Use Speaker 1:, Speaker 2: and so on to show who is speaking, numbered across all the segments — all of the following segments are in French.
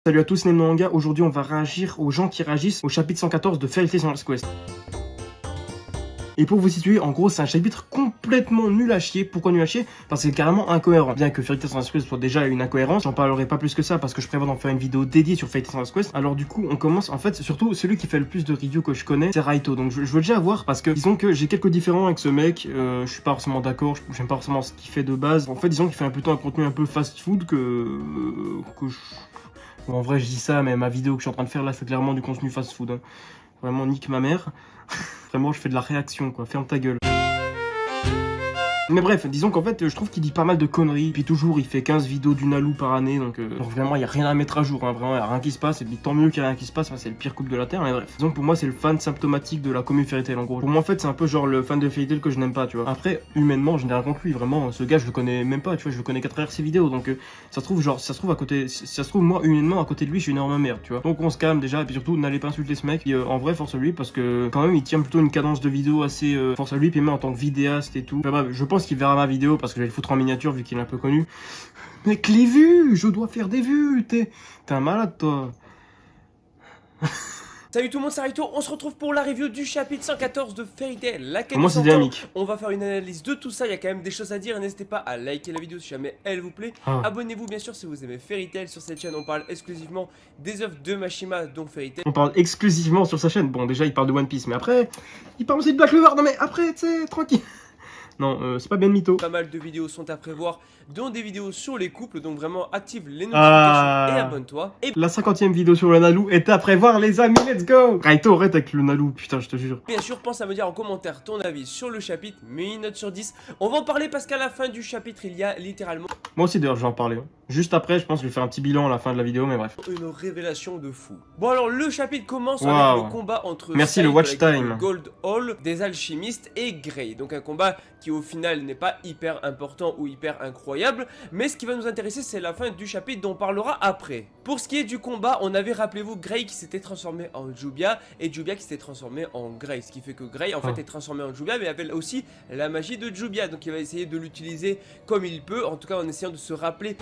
Speaker 1: Salut à tous, Nemo Manga. Aujourd'hui, on va réagir aux gens qui réagissent au chapitre 114 de Fairy Tail Songs Quest. Et pour vous situer, en gros, c'est un chapitre complètement nul à chier. Pourquoi nul à chier? Parce que c'est carrément incohérent. Bien que Fairy Tail Songs Quest soit déjà une incohérence, j'en parlerai pas plus que ça parce que je prévois d'en faire une vidéo dédiée sur Fairy Tail Songs Quest. Alors du coup, on commence. En fait, surtout celui qui fait le plus de reviews que je connais, c'est Raito. Donc je veux déjà voir parce que disons que j'ai quelques différends avec ce mec. Je suis pas forcément d'accord. J'aime pas forcément ce qu'il fait de base. En fait, disons qu'il fait plutôt un contenu un peu fast-food que je... Bon, en vrai, je dis ça, mais ma vidéo que je suis en train de faire là, c'est clairement du contenu fast-food. Hein. Vraiment, nique ma mère. Vraiment, je fais de la réaction, quoi. Ferme ta gueule. Mais bref, disons qu'en fait, je trouve qu'il dit pas mal de conneries. Puis toujours, il fait 15 vidéos du Nalu par année. Donc vraiment, il n'y a rien à mettre à jour. Hein, vraiment, il n'y a rien qui se passe. Et puis tant mieux qu'il n'y a rien qui se passe. Enfin, c'est le pire couple de la Terre. Mais bref. Disons que pour moi, c'est le fan symptomatique de la commune Fairy Tail en gros. Pour moi, en fait, c'est un peu genre le fan de Fairy Tail que je n'aime pas, tu vois. Après, humainement, je n'ai rien contre lui. Vraiment, ce gars, je le connais même pas, tu vois. Je le connais qu'à travers ses vidéos. Donc ça se trouve, genre, ça se trouve à côté. Ça se trouve, moi, humainement, à côté de lui, je suis une énorme merde, tu vois. Donc on se calme déjà. Et puis surtout, n'allez pas insulter ce mec. Puis, en vrai, force à lui. Parce que quand même, il tient plutôt une cadence de vidéo assez force à lui. Puis même en tant que vidéaste et tout. Enfin, bref, je pense qu'il verra ma vidéo parce que je vais le foutre en miniature vu qu'il est un peu connu. Mec, les vues, je dois faire des vues. T'es un malade, toi.
Speaker 2: Salut tout le monde, c'est Raito, on se retrouve pour la review du chapitre 114 de Fairy Tail, la quête
Speaker 1: Moi,
Speaker 2: du
Speaker 1: c'est
Speaker 2: Centaure.
Speaker 1: dynamique.
Speaker 2: On va faire une analyse de tout ça, il y a quand même des choses à dire. N'hésitez pas à liker la vidéo si jamais elle vous plaît. Abonnez-vous bien sûr si vous aimez Fairy Tail. Sur cette chaîne, on parle exclusivement des œuvres de Mashima, dont Fairy Tail.
Speaker 1: On parle exclusivement sur sa chaîne. Bon, déjà, il parle de One Piece, mais après, il parle aussi de Black Clover. Non, mais après, tu sais, tranquille. Non, c'est pas bien mytho.
Speaker 2: Pas mal de vidéos sont à prévoir, dont des vidéos sur les couples, donc vraiment active les notifications et abonne-toi. Et
Speaker 1: la 50e vidéo sur le Nalu est à prévoir, les amis, let's go. Raito, arrête avec le Nalu, putain, je te jure.
Speaker 2: bien sûr, pense à me dire en commentaire ton avis sur le chapitre, mets une note sur 10. On va en parler parce qu'à la fin du chapitre, il y a littéralement...
Speaker 1: Moi aussi, d'ailleurs, je vais en parler. Hein. Juste après, je pense que je vais faire un petit bilan à la fin de la vidéo, mais bref.
Speaker 2: Une révélation de fou. Bon alors, le chapitre commence avec le combat entre
Speaker 1: le watch time.
Speaker 2: Gold Hall, des alchimistes et Grey. Donc un combat qui au final n'est pas hyper important ou hyper incroyable, mais ce qui va nous intéresser, c'est la fin du chapitre dont on parlera après. Pour ce qui est du combat, on avait, rappelez-vous, Grey qui s'était transformé en Jubia et Jubia qui s'était transformé en Grey. Ce qui fait que Grey en fait est transformé en Jubia, mais avait aussi la magie de Jubia. Donc il va essayer de l'utiliser comme il peut, en tout cas en essayant de se rappeler.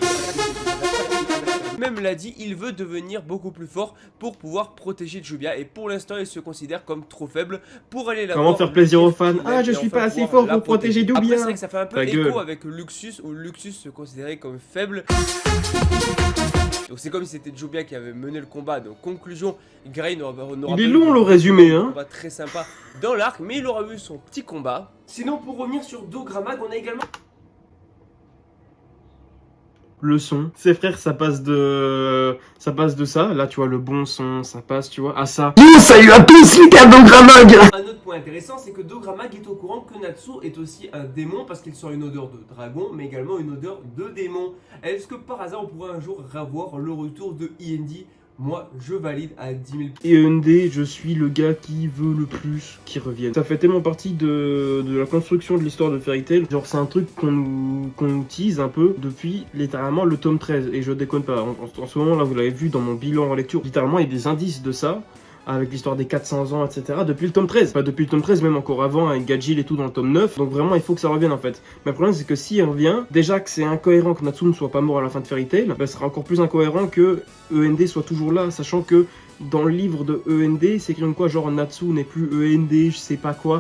Speaker 2: Même l'a dit, il veut devenir beaucoup plus fort pour pouvoir protéger Jubia. Et pour l'instant, il se considère comme trop faible pour aller là-bas.
Speaker 1: Comment faire plaisir aux fans? Ah, je suis pas assez fort pour protéger Jubia.
Speaker 2: Après, c'est vrai que ça fait un peu écho avec Luxus, où Luxus se considérait comme faible. Donc c'est comme si c'était Jubia qui avait mené le combat. Donc conclusion, Grey n'aura pas...
Speaker 1: Il est long le résumé, hein.
Speaker 2: Un combat très sympa dans l'arc, mais il aura eu son petit combat. Sinon, pour revenir sur Dogramag, on a également...
Speaker 1: Le son. Ses frères, ça passe de ça. Là, tu vois, le bon son, ça passe, tu vois, à ça. Salut à tous, les gars, Dogramag.
Speaker 2: Un autre point intéressant, c'est que Dogramag est au courant que Natsu est aussi un démon parce qu'il sent une odeur de dragon, mais également une odeur de démon. Est-ce que par hasard, on pourrait un jour revoir le retour de Iendi? Moi, je valide à 10 000.
Speaker 1: Et END, je suis le gars qui veut le plus qu'il revienne. Ça fait tellement partie de la construction de l'histoire de Fairy Tail. Genre, c'est un truc qu'on utilise un peu depuis littéralement le tome 13. Et je déconne pas. En ce moment, là, vous l'avez vu dans mon bilan en lecture. Littéralement, il y a des indices de ça. Avec l'histoire des 400 ans, etc. Depuis le tome 13. Pas depuis le tome 13, même encore avant, avec Gajil et tout dans le tome 9. Donc vraiment, il faut que ça revienne en fait. Mais le problème, c'est que s'il revient, déjà que c'est incohérent que Natsu ne soit pas mort à la fin de Fairy Tail, bah, ce sera encore plus incohérent que END soit toujours là, sachant que dans le livre de END, c'est écrit comme quoi, genre Natsu n'est plus END, je sais pas quoi.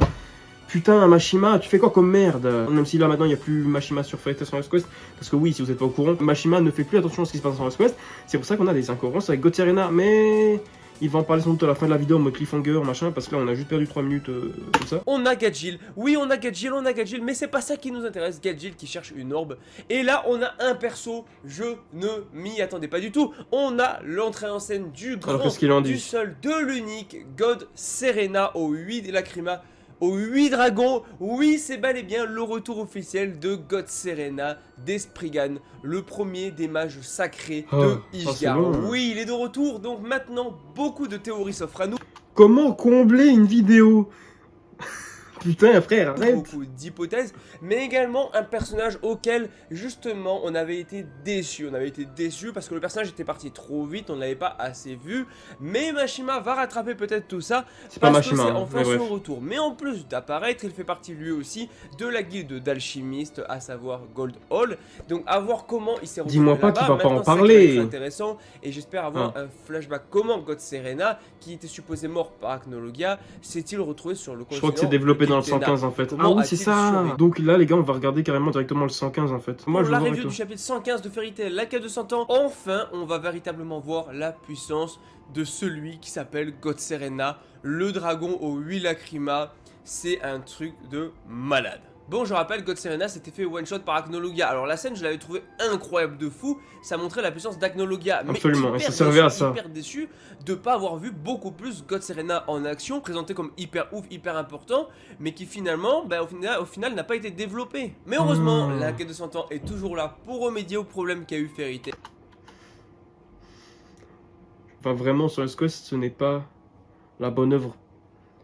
Speaker 1: Putain, Mashima, tu fais quoi comme merde? Même si là maintenant il n'y a plus Mashima sur Fairy Tail Songs Quest, parce que oui, si vous n'êtes pas au courant, Mashima ne fait plus attention à ce qui se passe dans Songs Quest. C'est pour ça qu'on a des incohérences avec Gotirena, mais... il va en parler sans doute à la fin de la vidéo en mode cliffhanger, machin, parce que là on a juste perdu 3 minutes comme ça.
Speaker 2: On a Gajil, oui on a Gajil, mais c'est pas ça qui nous intéresse. Gajil qui cherche une orbe. Et là on a un perso, je ne m'y attendais pas du tout. On a l'entrée en scène du grand, du seul, de l'unique God Serena au 8 Lacrima. Aux 8 dragons, oui c'est bel et bien le retour officiel de God Serena d'Esprigan, le premier des mages sacrés de Ishgard. Oui, il est de retour, donc maintenant beaucoup de théories s'offrent à nous.
Speaker 1: Comment combler une vidéo? Putain, frère, arrête.
Speaker 2: Beaucoup d'hypothèses, mais également un personnage auquel justement on avait été déçu. On avait été déçu parce que le personnage était parti trop vite, on ne l'avait pas assez vu. Mais Mashima va rattraper peut-être tout ça parce que c'est enfin son retour. Mais en plus d'apparaître, il fait partie lui aussi de la guilde d'alchimistes, à savoir Gold Hall. Donc à voir comment il s'est retrouvé.
Speaker 1: Dis-moi pas qu'il va pas en parler.
Speaker 2: C'est intéressant et j'espère avoir un flashback. Comment God Serena, qui était supposé mort par Acnologia, s'est-il retrouvé sur le continent?
Speaker 1: Je crois que c'est développé dans le 115 en fait. Ah oui, c'est ça. Donc là, les gars, on va regarder carrément directement le 115 en fait.
Speaker 2: Moi, la review du chapitre 115 de Fairy Tail, la quête de 100 ans. Enfin, on va véritablement voir la puissance de celui qui s'appelle God Serena, le dragon aux 8 lacrymas. C'est un truc de malade. Bon, je rappelle, God Serena s'était fait one-shot par Acnologia. Alors la scène, je l'avais trouvé incroyable de fou. Ça montrait la puissance d'Acnologia.
Speaker 1: Absolument, et ça servait à ça.
Speaker 2: Hyper déçu de pas avoir vu beaucoup plus God Serena en action, présenté comme hyper ouf, hyper important, mais qui finalement, au final n'a pas été développé. Mais heureusement, la quête de 100 ans est toujours là pour remédier aux problèmes qu'a eu Fairy Tail.
Speaker 1: Enfin, vraiment, sur Quest, ce n'est pas la bonne œuvre.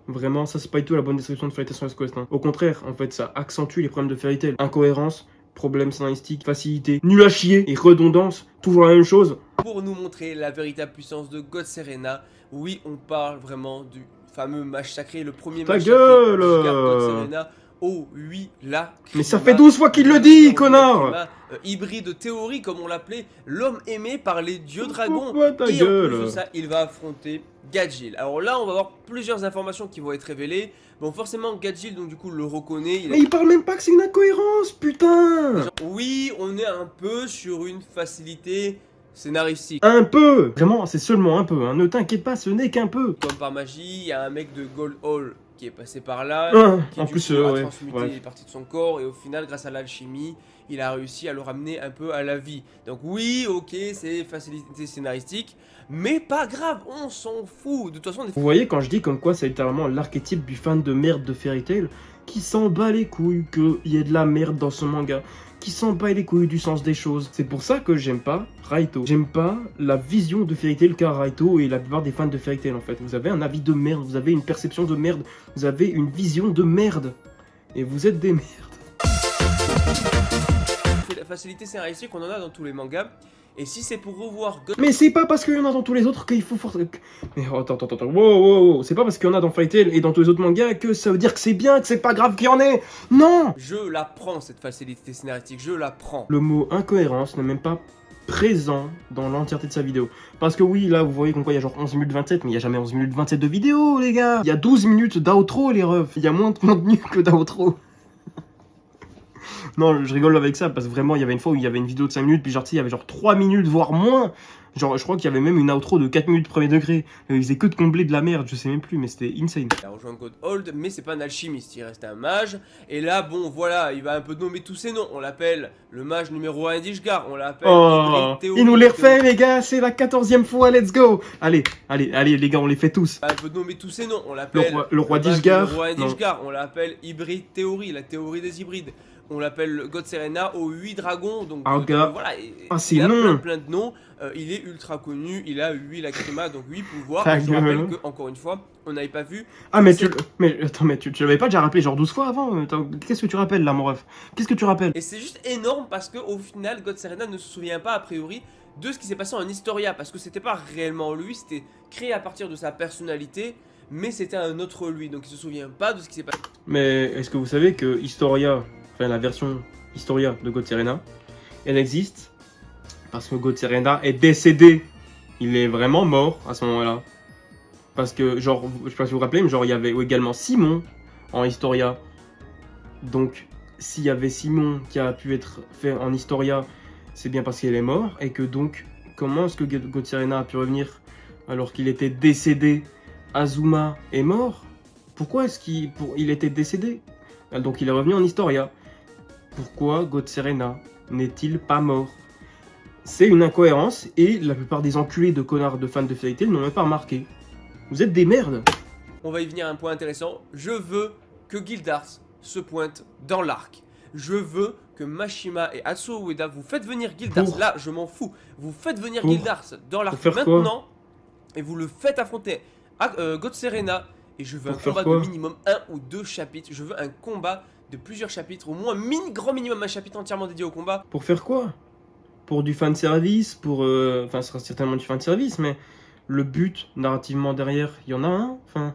Speaker 1: Vraiment, ça c'est pas du tout la bonne description de Fairy Tail sur Quest. Hein. Au contraire, en fait, ça accentue les problèmes de Fairy Tail. Incohérence, problème scénaristique, facilité, nul à chier et redondance, toujours la même chose.
Speaker 2: Pour nous montrer la véritable puissance de God Serena, oui, on parle vraiment du fameux mage sacré, le premier mage sacré de God Serena. Oh oui, là.
Speaker 1: Mais ça fait 12 fois qu'il le dit, connard.
Speaker 2: Hybride théorie, comme on l'appelait, l'homme aimé par les dieux dragons.
Speaker 1: Et en plus
Speaker 2: de ça, il va affronter Gadjil. Alors là, on va avoir plusieurs informations qui vont être révélées. Bon, forcément, Gadjil, donc du coup, le reconnaît.
Speaker 1: Mais il parle même pas que c'est une incohérence, putain.
Speaker 2: Oui, on est un peu sur une facilité scénaristique.
Speaker 1: Un peu. Vraiment, c'est seulement un peu. Hein. Ne t'inquiète pas, ce n'est qu'un peu.
Speaker 2: Comme par magie, il y a un mec de Gold Hall qui est passé par là, qui
Speaker 1: en
Speaker 2: du
Speaker 1: plus,
Speaker 2: coup, a transmuté les parties de son corps, et au final, grâce à l'alchimie, il a réussi à le ramener un peu à la vie. Donc oui, ok, c'est facilité scénaristique, mais pas grave, on s'en fout. De toute façon,
Speaker 1: vous voyez, quand je dis comme quoi c'est littéralement l'archétype du fan de merde de Fairy Tail, qui s'en bat les couilles qu'il y ait de la merde dans ce manga, qui s'en bat les couilles du sens des choses. C'est pour ça que j'aime pas Raito. J'aime pas la vision de Fairy Tail qu'a Raito et la plupart des fans de Fairy Tail en fait. Vous avez un avis de merde, vous avez une perception de merde, vous avez une vision de merde. Et vous êtes des merdes.
Speaker 2: La facilité scénaristique, on en a dans tous les mangas. Et si c'est pour revoir God...
Speaker 1: Mais c'est pas parce qu'il y en a dans tous les autres qu'il faut forcer... Mais attends, wow. C'est pas parce qu'il y en a dans Fairy Tail et dans tous les autres mangas que ça veut dire que c'est bien, que c'est pas grave qu'il y en ait. Non.
Speaker 2: Je la prends, cette facilité scénaristique, je la prends.
Speaker 1: Le mot incohérence n'est même pas présent dans l'entièreté de sa vidéo. Parce que oui, là, vous voyez comme quoi il y a genre 11 minutes 27, mais il y a jamais 11 minutes 27 de vidéo, les gars. Il y a 12 minutes d'outro, les refs. Il y a moins de contenu que d'outro. Non, je rigole avec ça, parce que vraiment, il y avait une fois où il y avait une vidéo de 5 minutes, puis genre, tu sais, il y avait genre 3 minutes, voire moins. Genre, je crois qu'il y avait même une outro de 4 minutes premier degré. Il faisait que de combler de la merde, je sais même plus, mais c'était insane.
Speaker 2: Il a rejoint God Hold, mais c'est pas un alchimiste, il reste un mage. Et là, bon, voilà, il va un peu nommer tous ses noms. On l'appelle le mage numéro 1 d'Ishgard, on l'appelle...
Speaker 1: Oh, il nous les refait, les gars, c'est la 14e fois, let's go. Allez, les gars, on les fait tous.
Speaker 2: Un peu nommer tous ses noms, on l'appelle...
Speaker 1: Le roi d'Ishgard.
Speaker 2: On l'appelle Hybride Théorie, la théorie des hybrides. On l'appelle God Serena aux 8 dragons, donc voilà,
Speaker 1: c'est
Speaker 2: il a
Speaker 1: long.
Speaker 2: plein de noms, il est ultra connu, il a 8 lacrymas, donc 8 pouvoirs. Je rappelle que, encore une fois, on n'avait pas vu...
Speaker 1: Ah mais tu l'avais pas déjà rappelé genre 12 fois avant? Qu'est-ce que tu rappelles là mon ref? Qu'est-ce que tu rappelles?
Speaker 2: Et c'est juste énorme parce que au final, God Serena ne se souvient pas a priori de ce qui s'est passé en Historia, parce que c'était pas réellement lui, c'était créé à partir de sa personnalité, mais c'était un autre lui, donc il se souvient pas de ce qui s'est passé.
Speaker 1: Mais est-ce que vous savez que Historia... Enfin, la version Historia de God Serena, elle existe parce que God Serena est décédé. Il est vraiment mort à ce moment-là. Parce que, genre, je sais pas si vous vous rappelez, mais genre, il y avait également Simon en Historia. Donc, s'il y avait Simon qui a pu être fait en Historia, c'est bien parce qu'il est mort. Et que donc, comment est-ce que God Serena a pu revenir alors qu'il était décédé? Azuma est mort? Pourquoi est-ce qu'il était décédé? Donc, il est revenu en Historia. Pourquoi God Serena n'est-il pas mort? C'est une incohérence et la plupart des enculés de connards de fans de Fairy Tail n'ont même pas remarqué. Vous êtes des merdes.
Speaker 2: On va y venir à un point intéressant. Je veux que Gildars se pointe dans l'arc. Je veux que Mashima et Atsuo Ueda, vous faites venir Gildars. Là, je m'en fous. Vous faites venir Gildars dans l'arc maintenant et vous le faites affronter God Serena Et je veux un
Speaker 1: Pour faire
Speaker 2: combat
Speaker 1: quoi?
Speaker 2: de minimum 1 ou 2 chapitres. Je veux un combat de plusieurs chapitres, au moins grand minimum un chapitre entièrement dédié au combat.
Speaker 1: Pour faire quoi? Pour du fanservice, pour... Enfin, ce sera certainement du fanservice, mais le but, narrativement derrière, il y en a un. Enfin...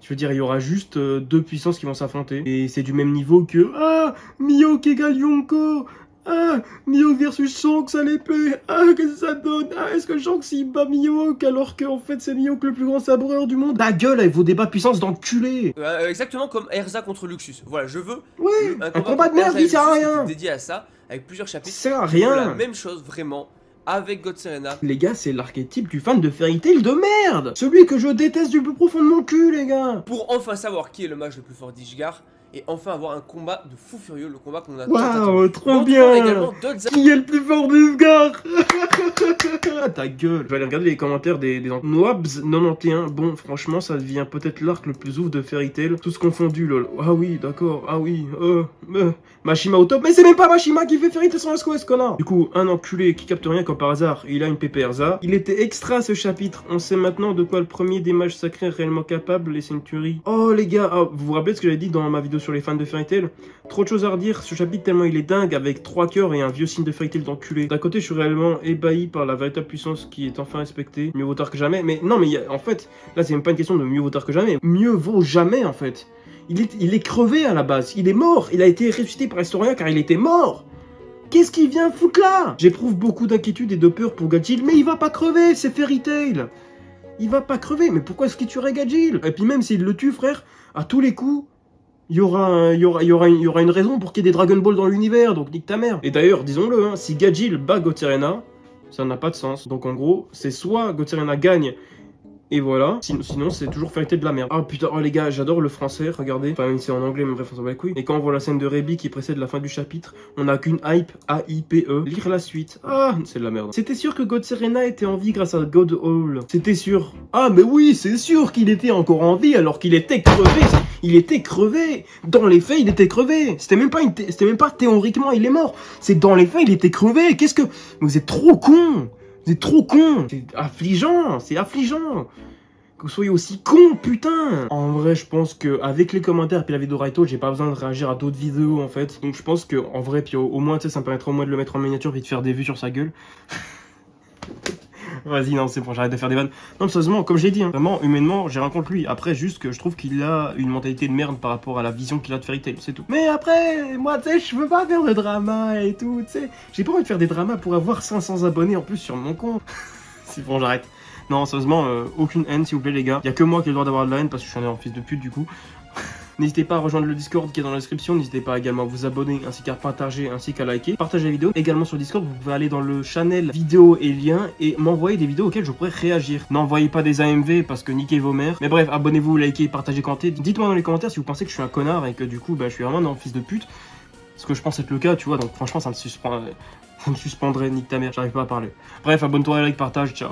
Speaker 1: Je veux dire, il y aura juste deux puissances qui vont s'affronter. Et c'est du même niveau que... Ah, Mihawk égale Yonko. Ah, Mihawk versus Shanks à l'épée. Ah, qu'est-ce que ça donne? Ah, est-ce que Shanks il bat Mihawk alors qu'en fait c'est Mihawk le plus grand sabreur du monde? Ta gueule avec vos débats de puissance d'enculé.
Speaker 2: Exactement comme Erza contre Luxus. Voilà, je veux
Speaker 1: Ouais, un combat de merde qui sert à rien.
Speaker 2: Dédié à ça, avec plusieurs chapitres.
Speaker 1: Ça sert à
Speaker 2: Je veux
Speaker 1: rien.
Speaker 2: la même chose, vraiment. Avec God Serena.
Speaker 1: Les gars, c'est l'archétype du fan de Fairy Tail de merde. Celui que je déteste du plus profond de mon cul, les gars.
Speaker 2: Pour enfin savoir qui est le mage le plus fort d'Ishgar. Et enfin avoir un combat de fou furieux, le combat qu'on a
Speaker 1: Waouh, trop bien. Qui est le plus fort d'Ishgar? Ta gueule. Je vais aller regarder les commentaires des Noabs91. Bon, franchement, ça devient peut-être l'arc le plus ouf de Fairy Tail. Tous confondus, lol. Ah oui, d'accord. Ah oui. Mashima au top. Mais c'est même pas Mashima qui fait Fairy Tail sans SQS, connard. Du coup, un enculé qui capte rien comme par hasard. Il a une PP Erza. Il était extra ce chapitre. On sait maintenant de quoi le premier des mages sacrés est réellement capable. Et c'est une tuerie. Oh les gars, vous vous rappelez ce que j'avais dit dans ma vidéo sur les fans de Fairy Tail? Trop de choses à redire. Ce chapitre tellement il est dingue avec 3 cœurs et un vieux signe de Fairy Tail d'enculé. D'un côté, je suis réellement ébahi par la véritable puissance qui est enfin respectée. Mieux vaut tard que jamais. Mais non, mais en fait, là c'est même pas une question de mieux vaut tard que jamais. Mieux vaut jamais en fait. Il est crevé à la base. Il est mort. Il a été ressuscité par Historien car il était mort. Qu'est-ce qu'il vient foutre là? J'éprouve beaucoup d'inquiétude et de peur pour Gajil, mais il va pas crever, c'est Fairy Tail. Il va pas crever, mais pourquoi est-ce qu'il tuerait Gajil? Et puis même s'il le tue, frère, à tous les coups, il y aura une raison pour qu'il y ait des Dragon Ball dans l'univers, donc nique ta mère. Et d'ailleurs, disons-le, hein, si Gajil bat Gotenks, ça n'a pas de sens. Donc en gros, c'est soit Gotenks gagne, et voilà, sinon c'est toujours Fairy Tail de la merde. Ah putain, oh les gars, j'adore le français, regardez. Enfin, même si c'est en anglais, mais bref, on s'en bat les couilles. Et quand on voit la scène de Rebi qui précède la fin du chapitre, on n'a qu'une hype, A-I-P-E. Lire la suite. Ah, c'est de la merde. C'était sûr que God Serena était en vie grâce à God Hall. C'était sûr. Ah, mais oui, c'est sûr qu'il était encore en vie alors qu'il était crevé. Il était crevé. Dans les faits, il était crevé. C'était même pas théoriquement il est mort. C'est dans les faits, il était crevé. Qu'est-ce que... Vous êtes trop cons. Vous êtes trop con. C'est affligeant, c'est affligeant. Que vous soyez aussi con, putain. En vrai, je pense que avec les commentaires puis la vidéo Raito, j'ai pas besoin de réagir à d'autres vidéos en fait. Donc je pense que en vrai, puis au moins, tu sais, ça me permettra au moins de le mettre en miniature puis de faire des vues sur sa gueule. Vas-y, non, c'est bon, j'arrête de faire des vannes. Non, sérieusement, comme j'ai dit, hein, vraiment, humainement, j'ai rien contre lui. Après, juste que je trouve qu'il a une mentalité de merde par rapport à la vision qu'il a de Fairy Tail, c'est tout. Mais après, moi, tu sais, je veux pas faire de drama et tout, tu sais. J'ai pas envie de faire des dramas pour avoir 500 abonnés en plus sur mon compte. C'est bon, j'arrête. Non, sérieusement, aucune haine, s'il vous plaît, les gars. Y a que moi qui ai le droit d'avoir de la haine parce que je suis un fils de pute, du coup. N'hésitez pas à rejoindre le Discord qui est dans la description. N'hésitez pas également à vous abonner, ainsi qu'à partager, ainsi qu'à liker. Partagez la vidéo. Également sur le Discord, vous pouvez aller dans le channel vidéo et liens et m'envoyer des vidéos auxquelles je pourrais réagir. N'envoyez pas des AMV parce que niquez vos mères. Mais bref, abonnez-vous, likez, partagez, commentez. Dites-moi dans les commentaires si vous pensez que je suis un connard et que du coup, je suis vraiment un fils de pute. Parce que je pense être le cas, tu vois. Donc franchement, ça me suspendrait, nique ta mère. J'arrive pas à parler. Bref, abonne-toi, like, partage, ciao.